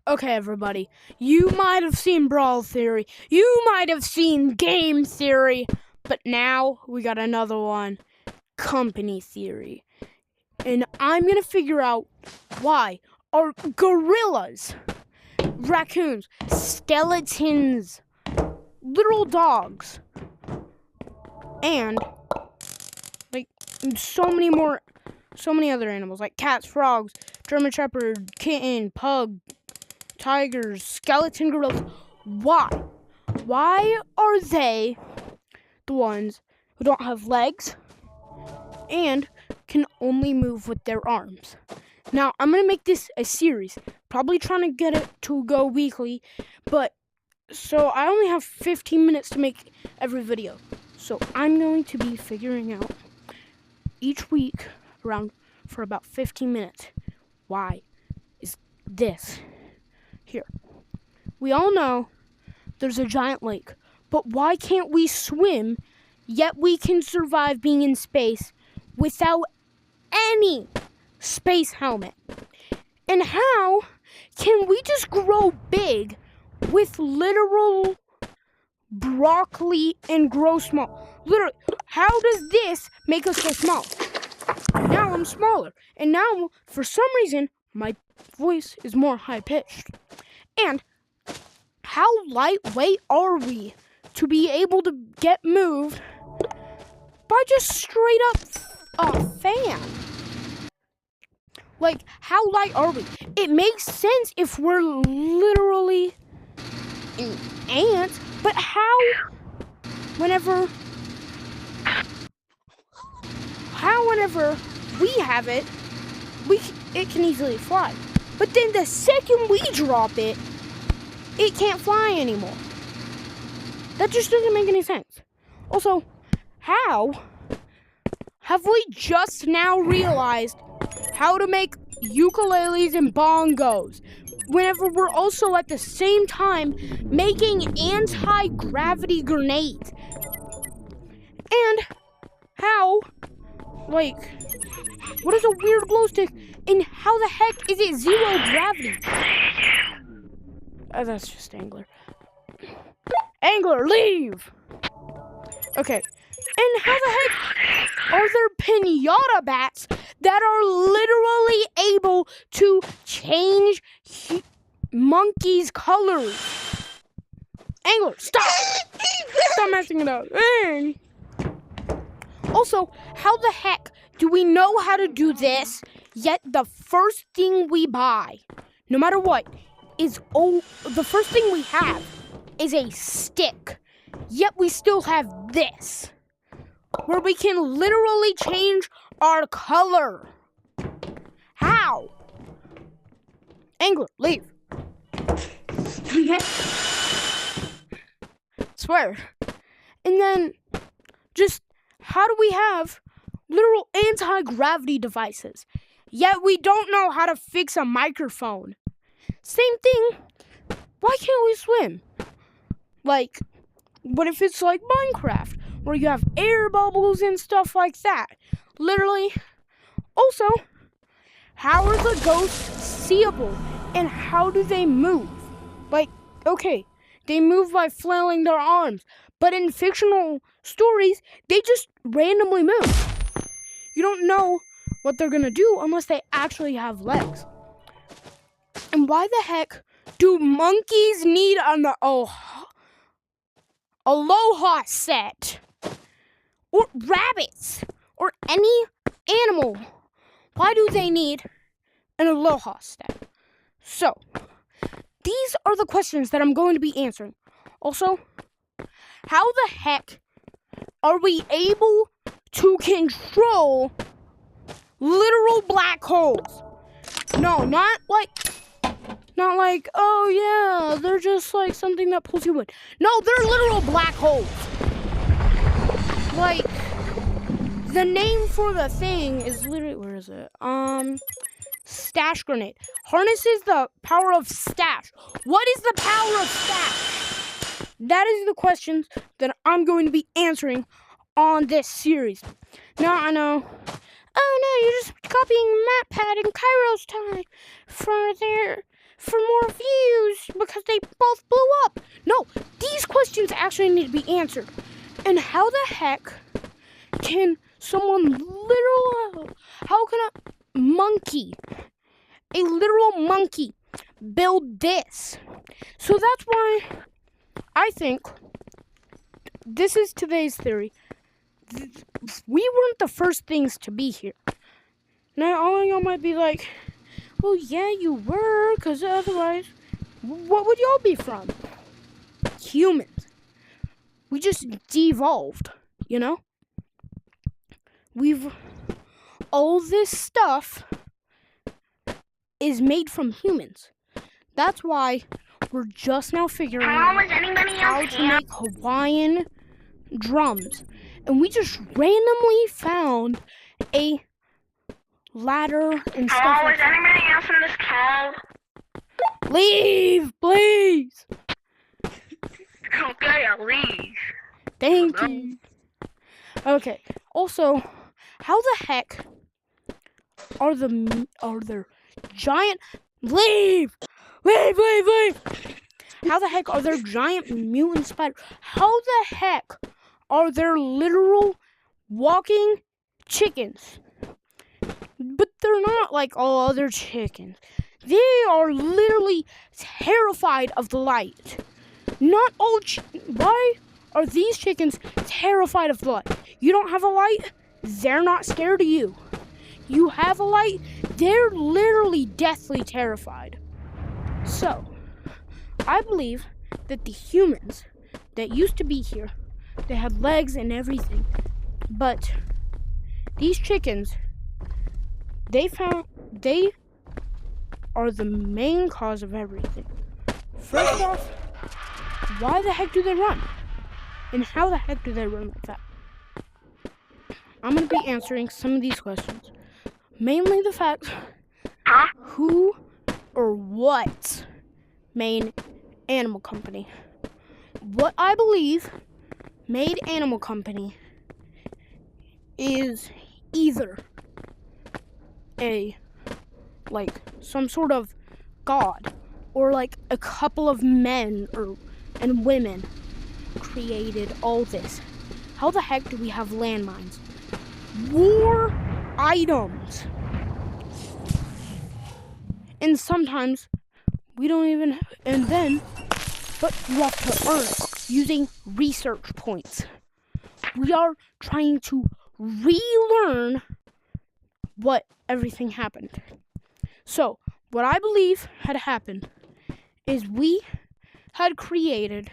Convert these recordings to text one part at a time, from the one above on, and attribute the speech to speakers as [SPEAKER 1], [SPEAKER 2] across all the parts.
[SPEAKER 1] Okay, everybody, you might have seen Brawl Theory, you might have seen Game Theory, but now we got another one, Company Theory. And I'm gonna figure out why are gorillas, raccoons, skeletons, little dogs, and like so many other animals like cats, frogs, German Shepherd, kitten, pug, tigers, skeleton gorillas. Why? Why are they the ones who don't have legs and can only move with their arms? Now, I'm going to make this a series, probably trying to get it to go weekly, but so I only have 15 minutes to make every video. So I'm going to be figuring out each week around for about 15 minutes. Why is this here? We all know there's a giant lake, but why can't we swim, yet we can survive being in space without any space helmet? And how can we just grow big with literal broccoli and grow small? Literally, how does this make us so small? Now I'm smaller, and now for some reason my voice is more high-pitched. And how lightweight are we to be able to get moved by just straight up a fan? Like, how light are we? It makes sense if we're literally an ant, but how whenever we have it, it can easily fly. But then the second we drop it, it can't fly anymore. That just doesn't make any sense. Also, how have we just now realized how to make ukuleles and bongos whenever we're also at the same time making anti-gravity grenades? And how, what is a weird glow stick, and how the heck is it zero gravity? That's just Angler. Angler, leave! Okay, and how the heck are there pinata bats that are literally able to change monkeys' colors? Angler, stop! Stop messing it up. Also, how the heck do we know how to do this, yet the first thing we buy, no matter what, the first thing we have is a stick, yet we still have this, where we can literally change our color? How? Angler, leave. Swear. And then, just, how do we have literal anti-gravity devices, yet we don't know how to fix a microphone? Same thing, why can't we swim? Like, what if it's like Minecraft, where you have air bubbles and stuff like that? Literally. Also, how are the ghosts seeable, and how do they move? Like, okay, they move by flailing their arms, but in fictional stories, they just randomly move. You don't know what they're gonna do unless they actually have legs. And why the heck do monkeys need an aloha set? Or rabbits? Or any animal? Why do they need an aloha set? So, these are the questions that I'm going to be answering. Also, how the heck are we able to control literal black holes? No, not like, oh yeah, they're just like something that pulls you in. No, they're literal black holes. Like, the name for the thing is literally, where is it? Stash grenade. Harnesses the power of stash. What is the power of stash? That is the questions that I'm going to be answering on this series. Now I know, oh no, you're just copying MatPat and Kairos time for more views because they both blew up. No, these questions actually need to be answered. And how the heck can how can a literal monkey build this? So that's why I think this is today's theory. We weren't the first things to be here. Now, all of y'all might be like, well, yeah, you were, because otherwise, what would y'all be from? Humans. We just devolved, you know? All this stuff is made from humans. That's why we're just now figuring out how to make Hawaiian drums. And we just randomly found a ladder and stuff like that.
[SPEAKER 2] Anybody else in this call?
[SPEAKER 1] Leave, please.
[SPEAKER 2] Okay, I'll leave.
[SPEAKER 1] Thank you. Okay. Also, how the heck are there giant... Leave! How the heck are there giant mutant spiders? How the heck are there literal walking chickens? But they're not like all other chickens. They are literally terrified of the light. Not all why are these chickens terrified of the light? You don't have a light, they're not scared of you. You have a light, they're literally deathly terrified. So, I believe that the humans that used to be here, they had legs and everything, but these chickens, they are the main cause of everything. First off, why the heck do they run? And how the heck do they run like that? I'm going to be answering some of these questions. Mainly the fact, who or what made Animal Company? What I believe made Animal Company is either some sort of god, or like a couple of men and women created all this. How the heck do we have landmines? War items. And sometimes we don't even, but you have to earn it using research points. We are trying to relearn what everything happened. So, what I believe had happened is we had created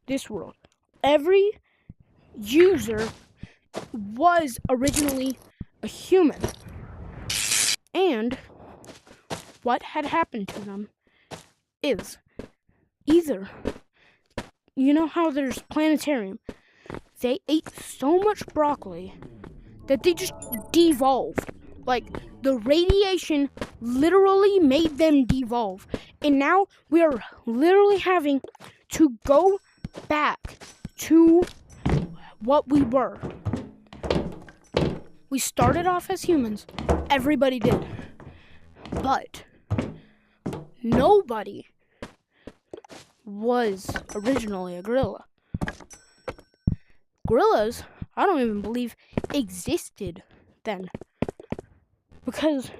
[SPEAKER 1] this world. Every user was originally a human. And what had happened to them is either, you know how there's planetarium? They ate so much broccoli that they just devolved. Like, the radiation literally made them devolve. And now we are literally having to go back to what we were. We started off as humans. Everybody did. But nobody was originally a gorilla. Gorillas, I don't even believe, existed then. Because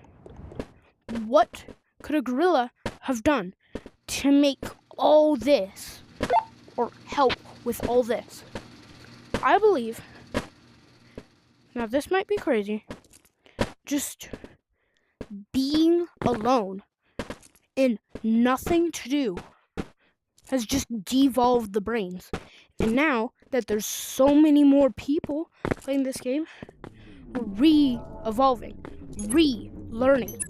[SPEAKER 1] what could a gorilla have done to make all this, or help with all this? I believe, now this might be crazy, just being alone and nothing to do has just devolved the brains. And now that there's so many more people playing this game, we're re-evolving, re-learning,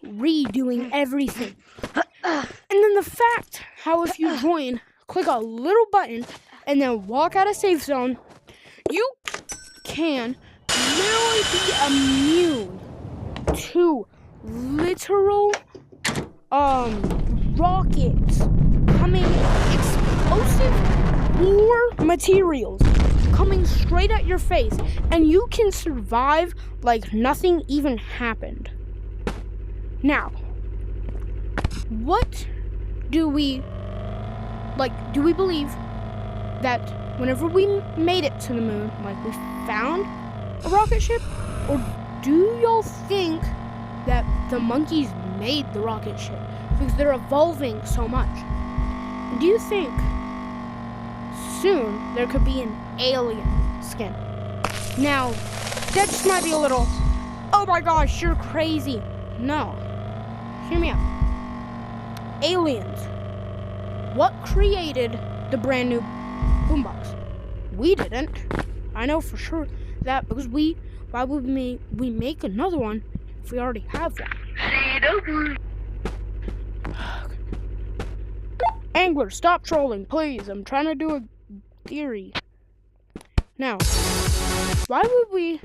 [SPEAKER 1] redoing everything. And then the fact how if you join, click a little button, and then walk out of safe zone, you can literally be immune to literal rockets coming, explosive war materials coming straight at your face, and you can survive like nothing even happened. Now, what do we believe that whenever we made it to the moon, like we found a rocket ship? Or do y'all think that the monkeys made the rocket ship because they're evolving so much? And do you think soon there could be an alien skin? Now, that just might be a little, oh my gosh, you're crazy. No. Hear me out. Aliens. What created the brand new boombox? We didn't. I know for sure that because why would we make another one if we already have one? Angler, stop trolling, please. I'm trying to do a theory. Now, why would we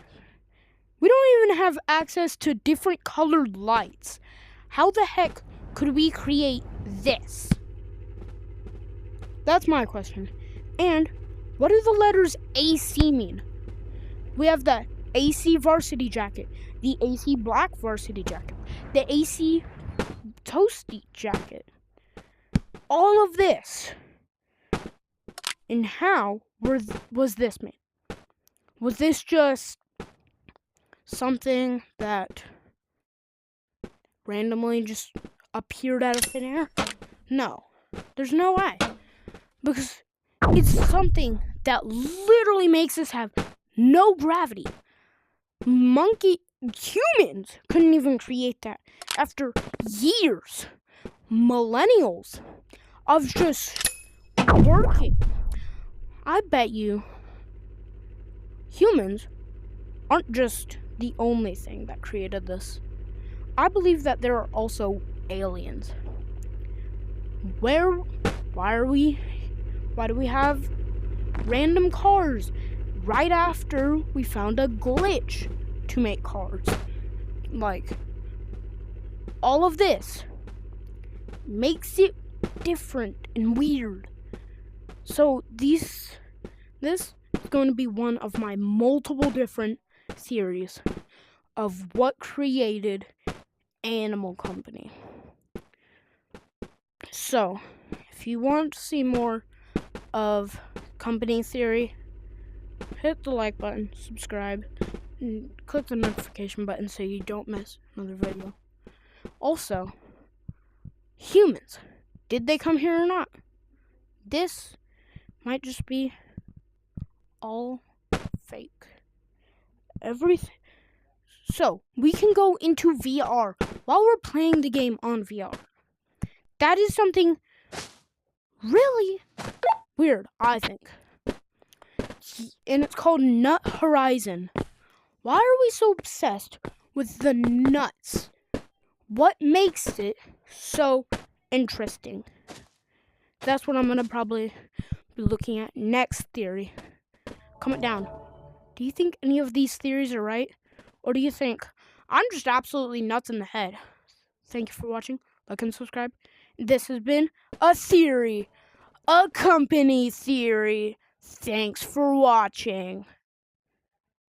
[SPEAKER 1] don't even have access to different colored lights. How the heck could we create this? That's my question. And what do the letters AC mean? We have the AC varsity jacket, the AC black varsity jacket, the AC toasty jacket. All of this. And how was this made? Was this just something that randomly just appeared out of thin air? No. There's no way. Because it's something that literally makes us have no gravity. Humans couldn't even create that after years, millennials of just working. I bet you humans aren't just the only thing that created this. I believe that there are also aliens. Why do we have random cars right after we found a glitch to make cars? Like, all of this makes it different and weird. So this is going to be one of my multiple different theories of what created Animal Company. So, if you want to see more of company theory, hit the like button, subscribe, and click the notification button so you don't miss another video. Also, humans, did they come here or not? This might just be all fake. Everything. So, we can go into VR while we're playing the game on VR. That is something really weird, I think. And it's called Nut Horizon. Why are we so obsessed with the nuts? What makes it so interesting? That's what I'm going to probably be looking at next theory. Comment down. Do you think any of these theories are right? Or do you think I'm just absolutely nuts in the head? Thank you for watching. Like and subscribe. This has been a theory. A company theory. Thanks for watching.